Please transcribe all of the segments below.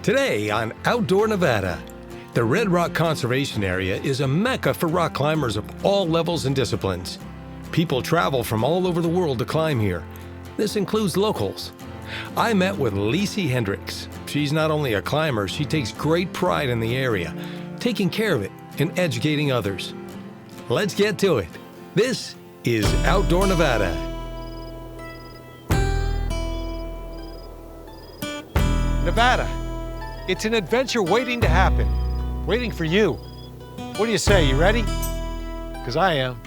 Today on Outdoor Nevada, the Red Rock Conservation Area is a mecca for rock climbers of all levels and disciplines. People travel from all over the world to climb here. This includes locals. I met with Leici Hendrix. She's not only a climber, she takes great pride in the area, taking care of it and educating others. Let's get to it. This is Outdoor Nevada. Nevada. It's an adventure waiting to happen, waiting for you. What do you say, you ready? Because I am.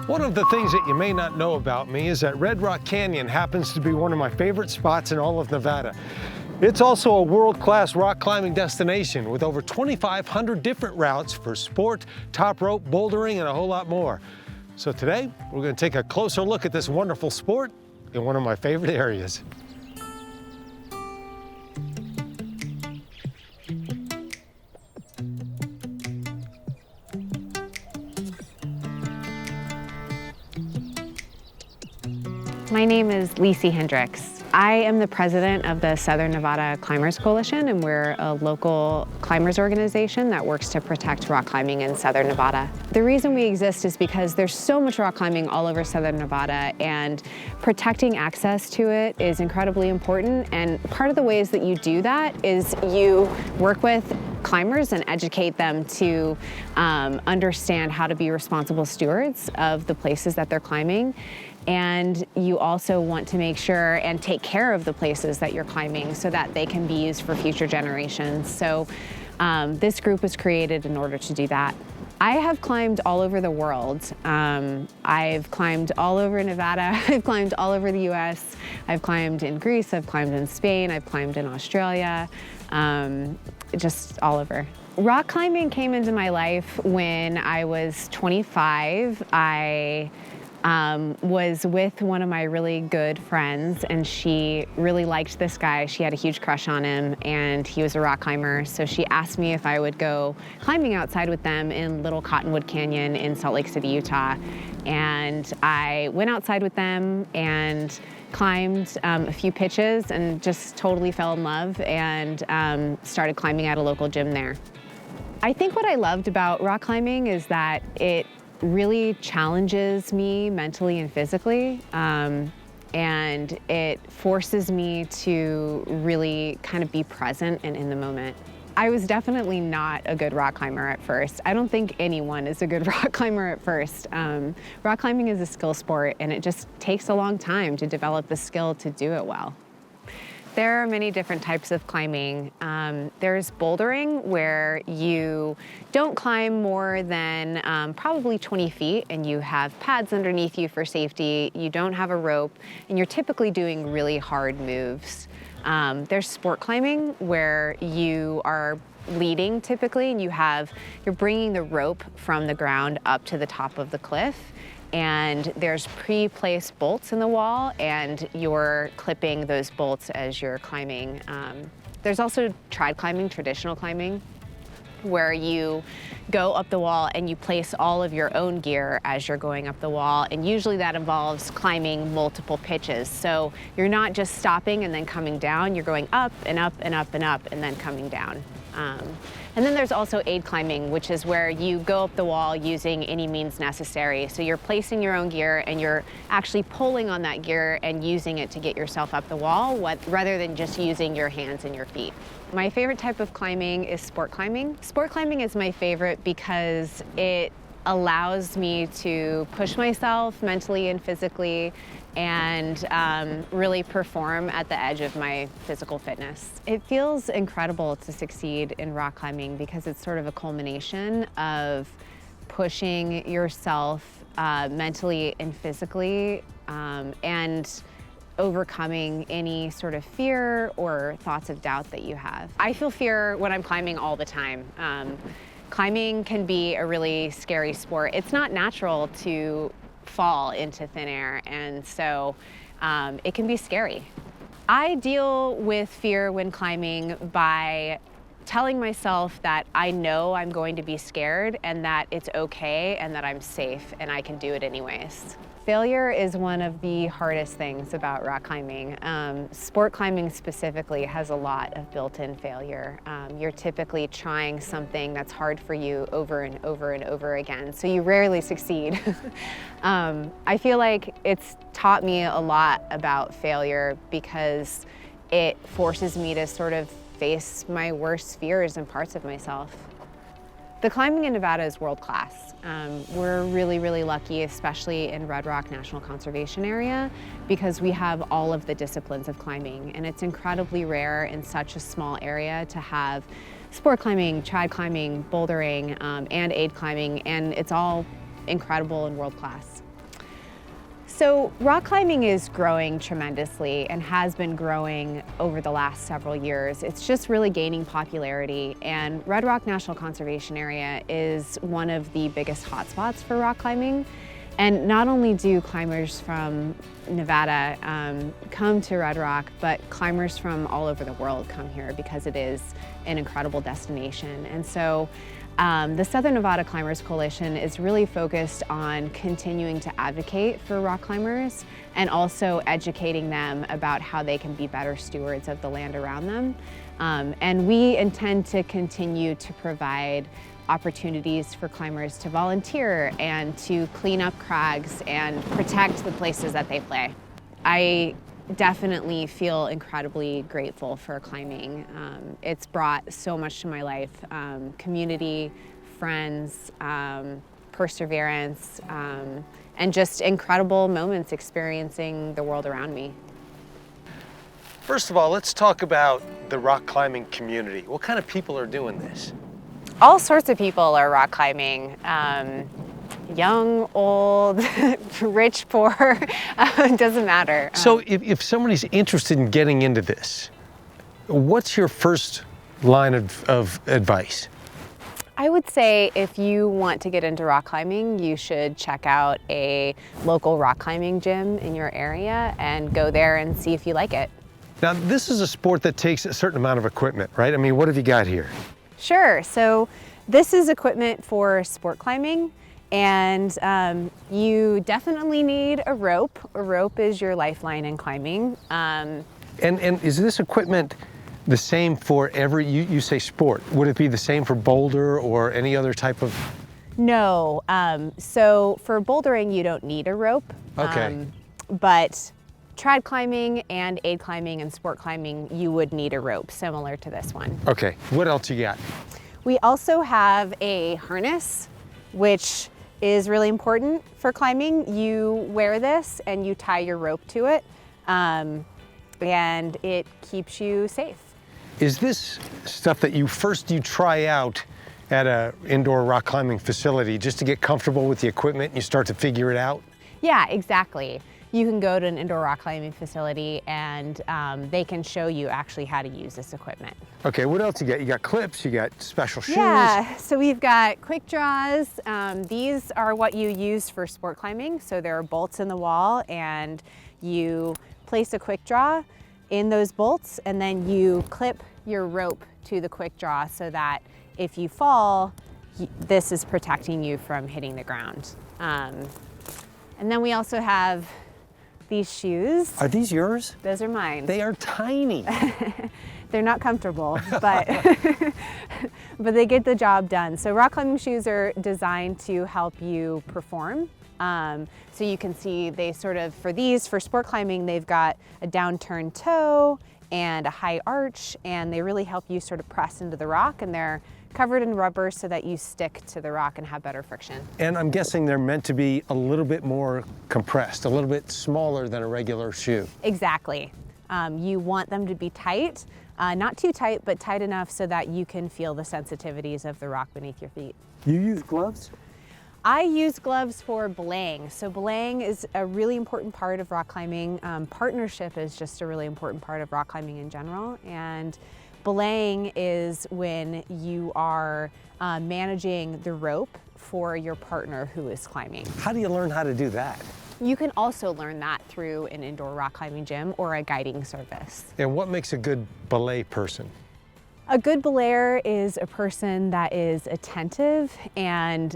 One of the things that you may not know about me is that Red Rock Canyon happens to be one of my favorite spots in all of Nevada. It's also a world-class rock climbing destination with over 2,500 different routes for sport, top rope, bouldering, and a whole lot more. So today, we're going to take a closer look at this wonderful sport in one of my favorite areas. My name is Leici Hendrix. I am the president of the Southern Nevada Climbers Coalition, and we're a local climbers organization that works to protect rock climbing in Southern Nevada. The reason we exist is because there's so much rock climbing all over Southern Nevada, and protecting access to it is incredibly important. And part of the ways that you do that is you work with climbers and educate them to understand how to be responsible stewards of the places that they're climbing. And you also want to make sure and take care of the places that you're climbing so that they can be used for future generations. So this group was created in order to do that. I have climbed all over the world. I've climbed all over Nevada. I've climbed all over the US. I've climbed in Greece. I've climbed in Spain. I've climbed in Australia, just all over. Rock climbing came into my life when I was 25. I was with one of my really good friends, and she really liked this guy. She had a huge crush on him, and he was a rock climber. So she asked me if I would go climbing outside with them in Little Cottonwood Canyon in Salt Lake City, Utah. And I went outside with them and climbed a few pitches and just totally fell in love and started climbing at a local gym there. I think what I loved about rock climbing is that it really challenges me mentally and physically, and it forces me to really kind of be present and in the moment. I was definitely not a good rock climber at first. I don't think anyone is a good rock climber at first. Rock climbing is a skill sport, and it just takes a long time to develop the skill to do it well. There are many different types of climbing. There's bouldering, where you don't climb more than probably 20 feet, and you have pads underneath you for safety. You don't have a rope, and you're typically doing really hard moves. There's sport climbing, where you are leading typically, and you're bringing the rope from the ground up to the top of the cliff. And there's pre-placed bolts in the wall, and you're clipping those bolts as you're climbing. There's also trad climbing, traditional climbing, where you go up the wall and you place all of your own gear as you're going up the wall, and usually that involves climbing multiple pitches. So you're not just stopping and then coming down, you're going up and up and up and up and then coming down. And then there's also aid climbing, which is where you go up the wall using any means necessary. So you're placing your own gear, and you're actually pulling on that gear and using it to get yourself up the wall, rather than just using your hands and your feet. My favorite type of climbing is sport climbing. Sport climbing is my favorite because it allows me to push myself mentally and physically and really perform at the edge of my physical fitness. It feels incredible to succeed in rock climbing because it's sort of a culmination of pushing yourself mentally and physically and overcoming any sort of fear or thoughts of doubt that you have. I feel fear when I'm climbing all the time. Climbing can be a really scary sport. It's not natural to fall into thin air, and so it can be scary. I deal with fear when climbing by telling myself that I know I'm going to be scared and that it's okay and that I'm safe and I can do it anyways. Failure is one of the hardest things about rock climbing. Sport climbing specifically has a lot of built-in failure. You're typically trying something that's hard for you over and over and over again, so you rarely succeed. I feel like it's taught me a lot about failure because it forces me to sort of face my worst fears and parts of myself. The climbing in Nevada is world-class. We're really, really lucky, especially in Red Rock National Conservation Area, because we have all of the disciplines of climbing, and it's incredibly rare in such a small area to have sport climbing, trad climbing, bouldering, and aid climbing, and it's all incredible and world-class. So rock climbing is growing tremendously and has been growing over the last several years. It's just really gaining popularity, and Red Rock National Conservation Area is one of the biggest hotspots for rock climbing. And not only do climbers from Nevada come to Red Rock, but climbers from all over the world come here because it is an incredible destination. And so the Southern Nevada Climbers Coalition is really focused on continuing to advocate for rock climbers and also educating them about how they can be better stewards of the land around them. And we intend to continue to provide opportunities for climbers to volunteer and to clean up crags and protect the places that they play. I definitely feel incredibly grateful for climbing. It's brought so much to my life, community, friends, perseverance, and just incredible moments experiencing the world around me. First of all, let's talk about the rock climbing community. What kind of people are doing this? All sorts of people are rock climbing. Young, old, rich, poor, it doesn't matter. So if somebody's interested in getting into this, what's your first line of advice? I would say if you want to get into rock climbing, you should check out a local rock climbing gym in your area and go there and see if you like it. Now, this is a sport that takes a certain amount of equipment, right? I mean, what have you got here? Sure, so this is equipment for sport climbing. And you definitely need a rope. A rope is your lifeline in climbing. And is this equipment the same for every, you say sport, would it be the same for boulder or any other type of? No, so for bouldering you don't need a rope. Okay. But trad climbing and aid climbing and sport climbing, you would need a rope similar to this one. Okay, what else you got? We also have a harness, which is really important for climbing. You wear this and you tie your rope to it, and it keeps you safe. Is this stuff that you try out at an indoor rock climbing facility just to get comfortable with the equipment and you start to figure it out? Yeah, exactly. You can go to an indoor rock climbing facility and they can show you actually how to use this equipment. Okay, what else you got? You got clips, you got special shoes. Yeah, so we've got quick draws. These are what you use for sport climbing. So there are bolts in the wall and you place a quick draw in those bolts and then you clip your rope to the quick draw so that if you fall, this is protecting you from hitting the ground. And then we also have these shoes. Are these yours? Those are mine. They are tiny. They're not comfortable, but but they get the job done. So rock climbing shoes are designed to help you perform. So you can see they sort of, for sport climbing, they've got a downturned toe and a high arch, and they really help you sort of press into the rock, and they're covered in rubber so that you stick to the rock and have better friction. And I'm guessing they're meant to be a little bit more compressed, a little bit smaller than a regular shoe. Exactly. You want them to be tight, not too tight, but tight enough so that you can feel the sensitivities of the rock beneath your feet. You use gloves? I use gloves for belaying. So belaying is a really important part of rock climbing. Partnership is just a really important part of rock climbing in general. And belaying is when you are managing the rope for your partner who is climbing. How do you learn how to do that? You can also learn that through an indoor rock climbing gym or a guiding service. And what makes a good belay person? A good belayer is a person that is attentive and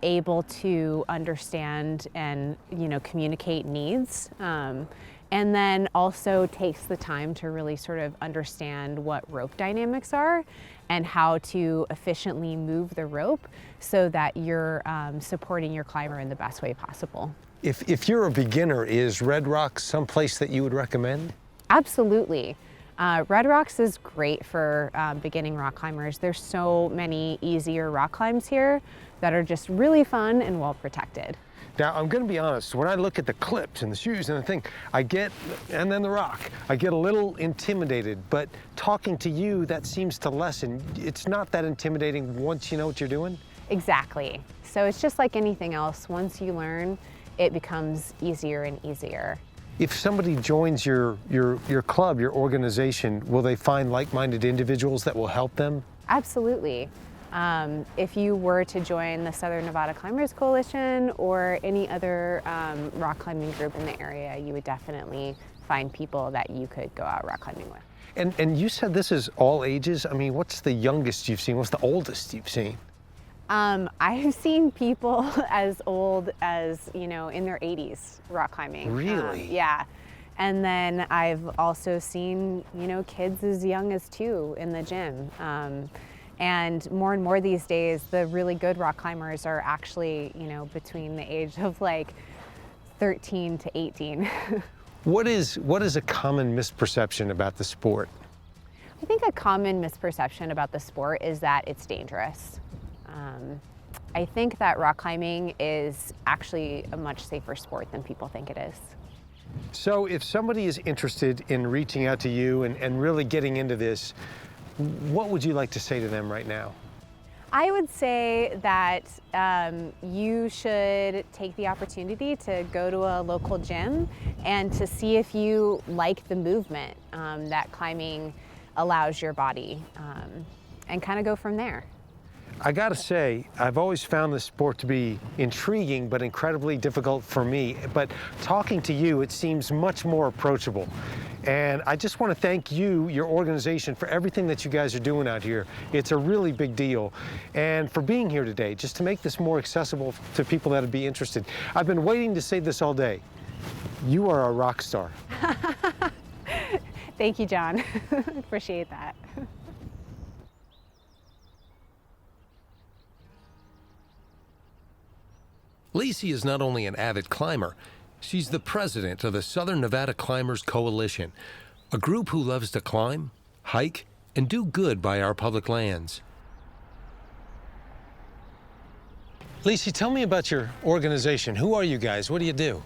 able to understand and communicate needs, and then also takes the time to really sort of understand what rope dynamics are and how to efficiently move the rope so that you're supporting your climber in the best way possible. If you're a beginner, is Red Rocks someplace that you would recommend? Absolutely. Red Rocks is great for beginning rock climbers. There's so many easier rock climbs here that are just really fun and well protected. Now, I'm going to be honest, when I look at the clips and the shoes and the thing, and then the rock, I get a little intimidated, but talking to you, that seems to lessen. It's not that intimidating once you know what you're doing? Exactly. So it's just like anything else. Once you learn, it becomes easier and easier. If somebody joins your club, your organization, will they find like-minded individuals that will help them? Absolutely. If you were to join the Southern Nevada Climbers Coalition or any other rock climbing group in the area, you would definitely find people that you could go out rock climbing with. And you said this is all ages? I mean, what's the youngest you've seen? What's the oldest you've seen? I have seen people as old as, in their 80s rock climbing. Really? Yeah. And then I've also seen, kids as young as 2 in the gym. And more these days, the really good rock climbers are actually, between the age of like 13 to 18. What is a common misperception about the sport? I think a common misperception about the sport is that it's dangerous. I think that rock climbing is actually a much safer sport than people think it is. So if somebody is interested in reaching out to you and really getting into this, what would you like to say to them right now? I would say that you should take the opportunity to go to a local gym and to see if you like the movement that climbing allows your body, and kind of go from there. I gotta say, I've always found this sport to be intriguing, but incredibly difficult for me. But talking to you, it seems much more approachable. And I just want to thank you, your organization, for everything that you guys are doing out here. It's a really big deal. And for being here today, just to make this more accessible to people that would be interested. I've been waiting to say this all day. You are a rock star. Thank you, John. Appreciate that. Leici is not only an avid climber, she's the president of the Southern Nevada Climbers Coalition, a group who loves to climb, hike, and do good by our public lands. Leici, tell me about your organization. Who are you guys? What do you do?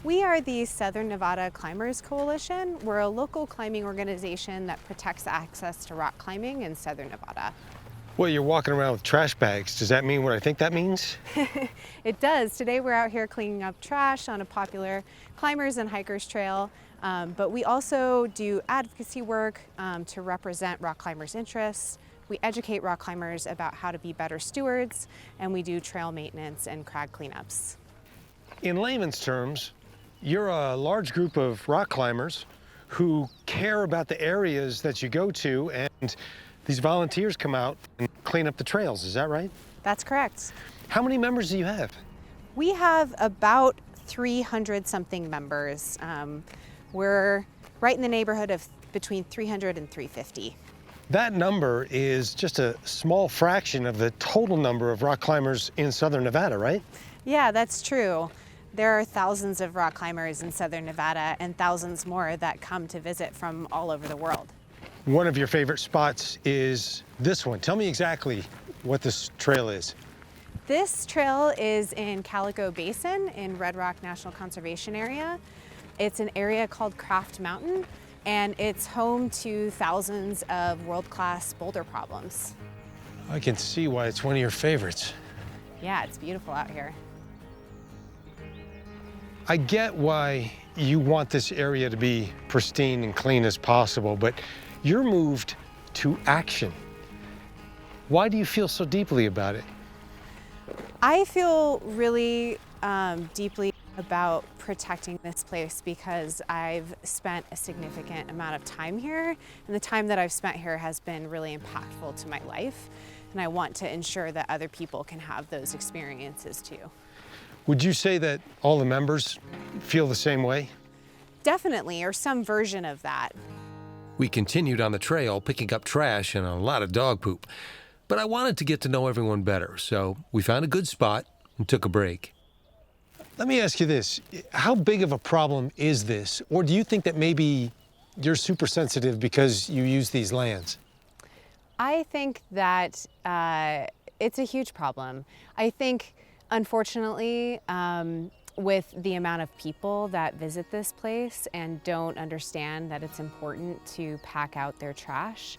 We are the Southern Nevada Climbers Coalition. We're a local climbing organization that protects access to rock climbing in Southern Nevada. Well, you're walking around with trash bags. Does that mean what I think that means? It does. Today we're out here cleaning up trash on a popular climbers and hikers trail, but we also do advocacy work to represent rock climbers' interests. We educate rock climbers about how to be better stewards, and we do trail maintenance and crag cleanups. In layman's terms, you're a large group of rock climbers who care about the areas that you go to, and these volunteers come out and clean up the trails. Is that right? That's correct. How many members do you have? We have about 300 something members. We're right in the neighborhood of between 300 and 350. That number is just a small fraction of the total number of rock climbers in Southern Nevada, right? Yeah, that's true. There are thousands of rock climbers in Southern Nevada and thousands more that come to visit from all over the world. One of your favorite spots is this one. Tell me exactly what this trail is. This trail is in Calico Basin in Red Rock National Conservation Area. It's an area called Craft Mountain, and it's home to thousands of world-class boulder problems. I can see why it's one of your favorites. Yeah, it's beautiful out here. I get why you want this area to be pristine and clean as possible, but you're moved to action. Why do you feel so deeply about it? I feel really deeply about protecting this place because I've spent a significant amount of time here, and the time that I've spent here has been really impactful to my life, and I want to ensure that other people can have those experiences too. Would you say that all the members feel the same way? Definitely, or some version of that. We continued on the trail, picking up trash and a lot of dog poop. But I wanted to get to know everyone better, so we found a good spot and took a break. Let me ask you this. How big of a problem is this? Or do you think that maybe you're super sensitive because you use these lands? I think that it's a huge problem. I think, unfortunately, with the amount of people that visit this place and don't understand that it's important to pack out their trash,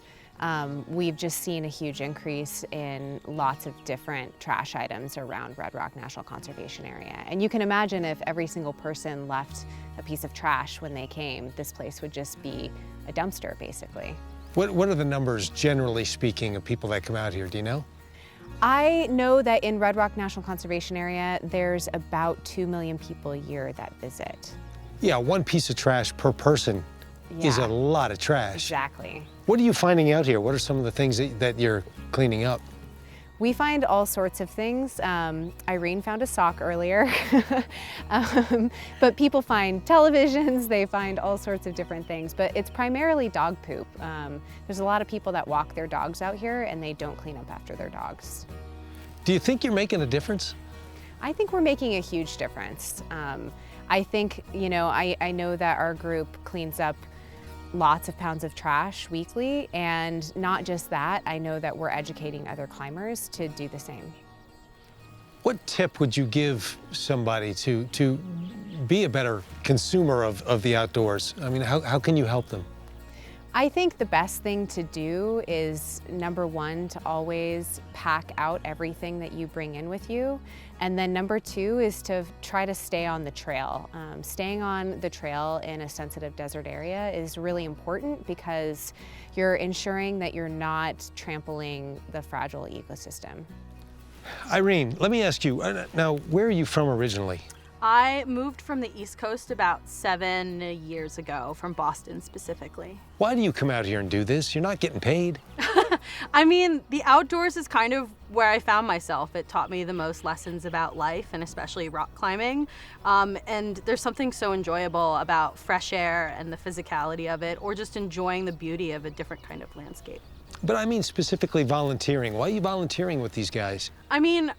we've just seen a huge increase in lots of different trash items around Red Rock National Conservation Area. And you can imagine if every single person left a piece of trash when they came, this place would just be a dumpster, basically. What are the numbers, generally speaking, of people that come out here? Do you know? I know that in Red Rock National Conservation Area, there's about 2 million people a year that visit. Yeah, one piece of trash per person is a lot of trash. Exactly. What are you finding out here? What are some of the things that you're cleaning up? We find all sorts of things. Irene found a sock earlier, but people find televisions, they find all sorts of different things, but it's primarily dog poop. There's a lot of people that walk their dogs out here and they don't clean up after their dogs. Do you think you're making a difference? I think we're making a huge difference. I think, I know that our group cleans up lots of pounds of trash weekly, and not just that, I know that we're educating other climbers to do the same. What tip would you give somebody to be a better consumer of the outdoors? I mean, how can you help them? I think the best thing to do is, number one, to always pack out everything that you bring in with you. And then number two is to try to stay on the trail. Staying on the trail in a sensitive desert area is really important because you're ensuring that you're not trampling the fragile ecosystem. Irene, let me ask you, now, where are you from originally? I moved from the East Coast about 7 years ago, from Boston specifically. Why do you come out here and do this? You're not getting paid. I mean, the outdoors is kind of where I found myself. It taught me the most lessons about life, and especially rock climbing. And there's something so enjoyable about fresh air and the physicality of it, or just enjoying the beauty of a different kind of landscape. But I mean specifically volunteering. Why are you volunteering with these guys? I mean,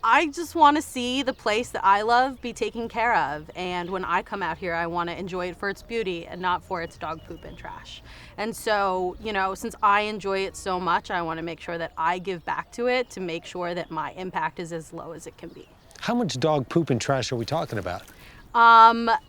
I just want to see the place that I love be taken care of. And when I come out here, I want to enjoy it for its beauty and not for its dog poop and trash. And so, since I enjoy it so much, I want to make sure that I give back to it to make sure that my impact is as low as it can be. How much dog poop and trash are we talking about?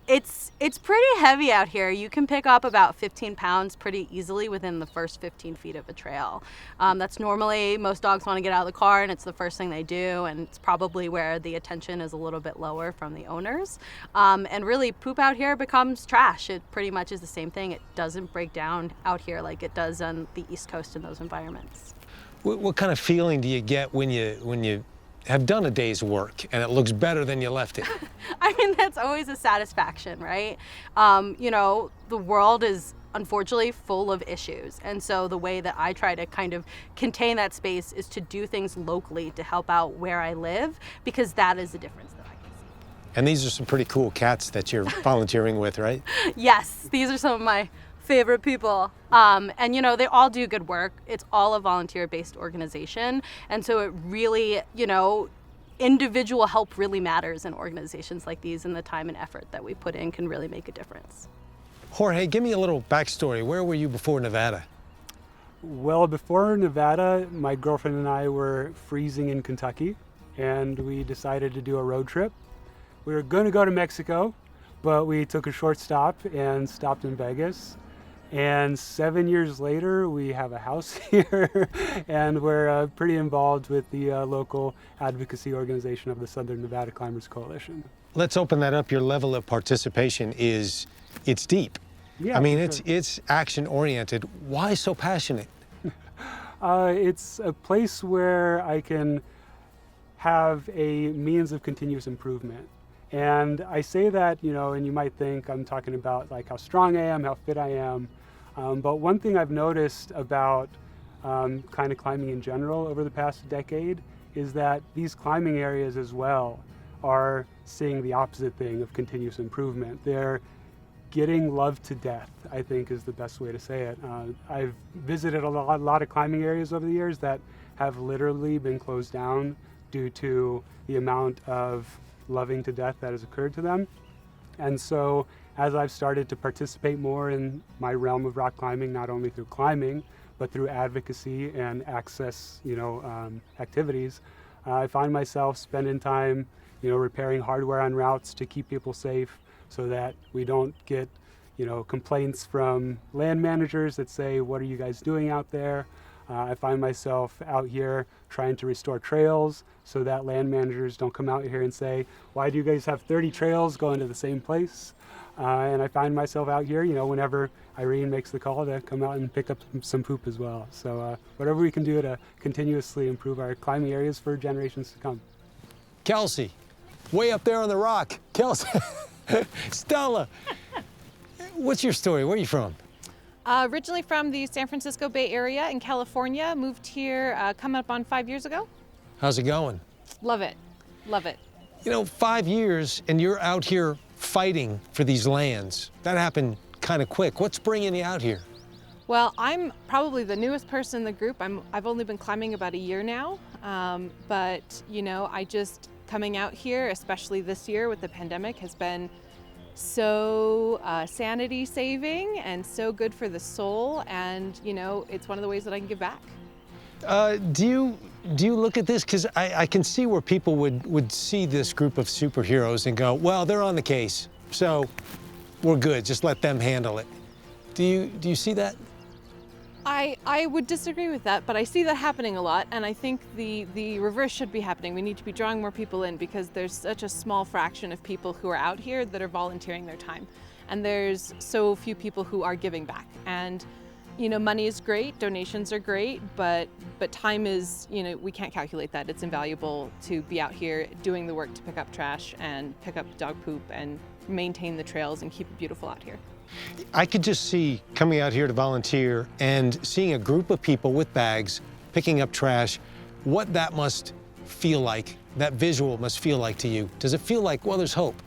It's pretty heavy out here. You can pick up about 15 pounds pretty easily within the first 15 feet of a trail. That's normally, most dogs want to get out of the car and it's the first thing they do, and it's probably where the attention is a little bit lower from the owners. And really, poop out here becomes trash. It pretty much is the same thing. It doesn't break down out here like it does on the East Coast in those environments. What kind of feeling do you get when you have done a day's work and it looks better than you left it? I mean, that's always a satisfaction, right? The world is unfortunately full of issues. And so the way that I try to kind of contain that space is to do things locally to help out where I live, because that is the difference that I can see. And these are some pretty cool cats that you're volunteering with, right? Yes, these are some of my favorite people. And they all do good work. It's all a volunteer-based organization. And so it really, individual help really matters in organizations like these, and the time and effort that we put in can really make a difference. Jorge, give me a little backstory. Where were you before Nevada? Well, before Nevada, my girlfriend and I were freezing in Kentucky, and we decided to do a road trip. We were going to go to Mexico, but we took a short stop and stopped in Vegas. And 7 years later, we have a house here, and we're pretty involved with the local advocacy organization of the Southern Nevada Climbers Coalition. Let's open that up. Your level of participation it's deep. Yeah, I mean, sure. it's action oriented. Why so passionate? It's a place where I can have a means of continuous improvement. And I say that, and you might think I'm talking about like how strong I am, how fit I am. But one thing I've noticed about kind of climbing in general over the past decade is that these climbing areas as well are seeing the opposite thing of continuous improvement. They're getting loved to death, I think is the best way to say it. I've visited a lot of climbing areas over the years that have literally been closed down due to the amount of loving to death that has occurred to them. And so as I've started to participate more in my realm of rock climbing, not only through climbing, but through advocacy and access, activities, I find myself spending time, repairing hardware on routes to keep people safe so that we don't get, complaints from land managers that say, what are you guys doing out there? I find myself out here trying to restore trails so that land managers don't come out here and say, why do you guys have 30 trails going to the same place? And I find myself out here, whenever Irene makes the call to come out and pick up some poop as well. So whatever we can do to continuously improve our climbing areas for generations to come. Kelsey, way up there on the rock. Kelsey, Stella, what's your story? Where are you from? Originally from the San Francisco Bay Area in California, moved here coming up on 5 years ago. How's it going? Love it, love it. 5 years and you're out here fighting for these lands. That happened kind of quick. What's bringing you out here? Well, I'm probably the newest person in the group. I've only been climbing about a year now, but I just coming out here, especially this year with the pandemic, has been so sanity saving and so good for the soul, and it's one of the ways that I can give back. Do you look at this? Because I can see where people would see this group of superheroes and go, well, they're on the case, so we're good, just let them handle it. Do you see that? I would disagree with that, but I see that happening a lot, and I think the reverse should be happening. We need to be drawing more people in because there's such a small fraction of people who are out here that are volunteering their time, and there's so few people who are giving back. And money is great, donations are great, but time is, we can't calculate that. It's invaluable to be out here doing the work to pick up trash and pick up dog poop and maintain the trails and keep it beautiful out here. I could just see coming out here to volunteer and seeing a group of people with bags picking up trash, what that must feel like, that visual must feel like to you. Does it feel like, well, there's hope?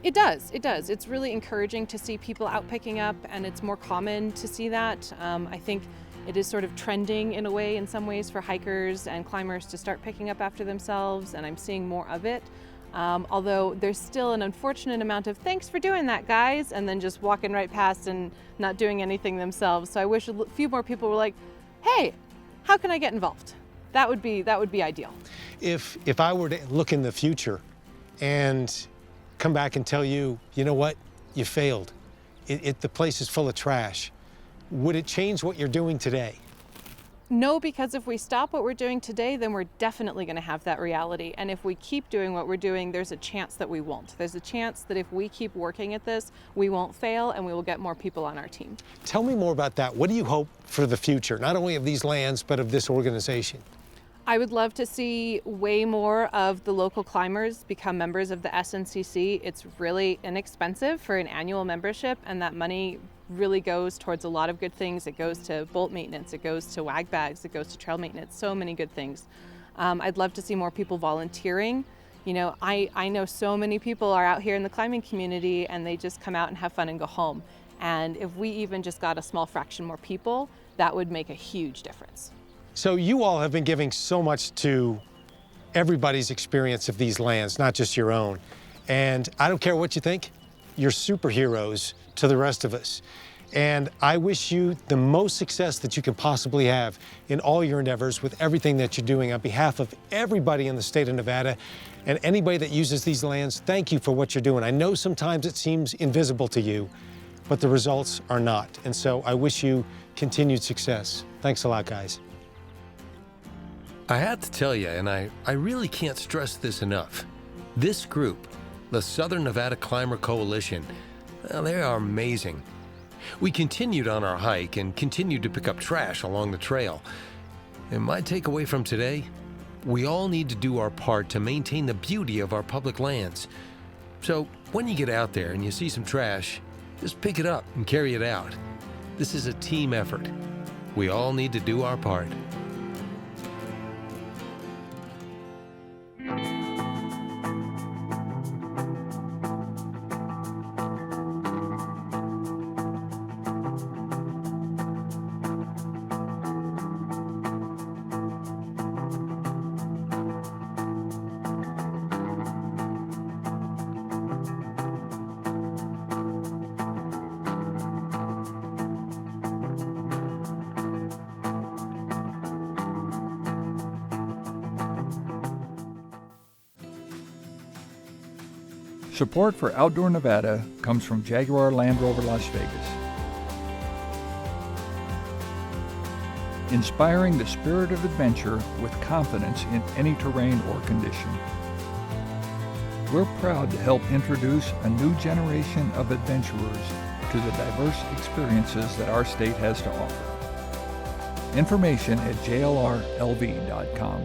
It does, it does. It's really encouraging to see people out picking up, and it's more common to see that. I think it is sort of trending in a way, in some ways, for hikers and climbers to start picking up after themselves, and I'm seeing more of it. Although there's still an unfortunate amount of thanks for doing that, guys, and then just walking right past and not doing anything themselves. So I wish a few more people were like, hey, how can I get involved? That would be ideal. If I were to look in the future and come back and tell you, you know what, you failed. The place is full of trash. Would it change what you're doing today? No, because if we stop what we're doing today, then we're definitely going to have that reality. And if we keep doing what we're doing, there's a chance that we won't. There's a chance that if we keep working at this, we won't fail and we will get more people on our team. Tell me more about that. What do you hope for the future, not only of these lands, but of this organization? I would love to see way more of the local climbers become members of the SNCC. It's really inexpensive for an annual membership, and that money really goes towards a lot of good things. It goes to bolt maintenance, it goes to wag bags, it goes to trail maintenance, so many good things. I'd love to see more people volunteering. I know so many people are out here in the climbing community and they just come out and have fun and go home. And if we even just got a small fraction more people, that would make a huge difference. So you all have been giving so much to everybody's experience of these lands, not just your own. And I don't care what you think, you're superheroes to the rest of us. And I wish you the most success that you can possibly have in all your endeavors with everything that you're doing. On behalf of everybody in the state of Nevada and anybody that uses these lands, thank you for what you're doing. I know sometimes it seems invisible to you, but the results are not. And so I wish you continued success. Thanks a lot, guys. I have to tell you, and I really can't stress this enough, this group, the Southern Nevada Climber Coalition, well, they are amazing. We continued on our hike and continued to pick up trash along the trail. And my takeaway from today, we all need to do our part to maintain the beauty of our public lands. So when you get out there and you see some trash, just pick it up and carry it out. This is a team effort. We all need to do our part. Support for Outdoor Nevada comes from Jaguar Land Rover Las Vegas. Inspiring the spirit of adventure with confidence in any terrain or condition. We're proud to help introduce a new generation of adventurers to the diverse experiences that our state has to offer. Information at jlrlv.com.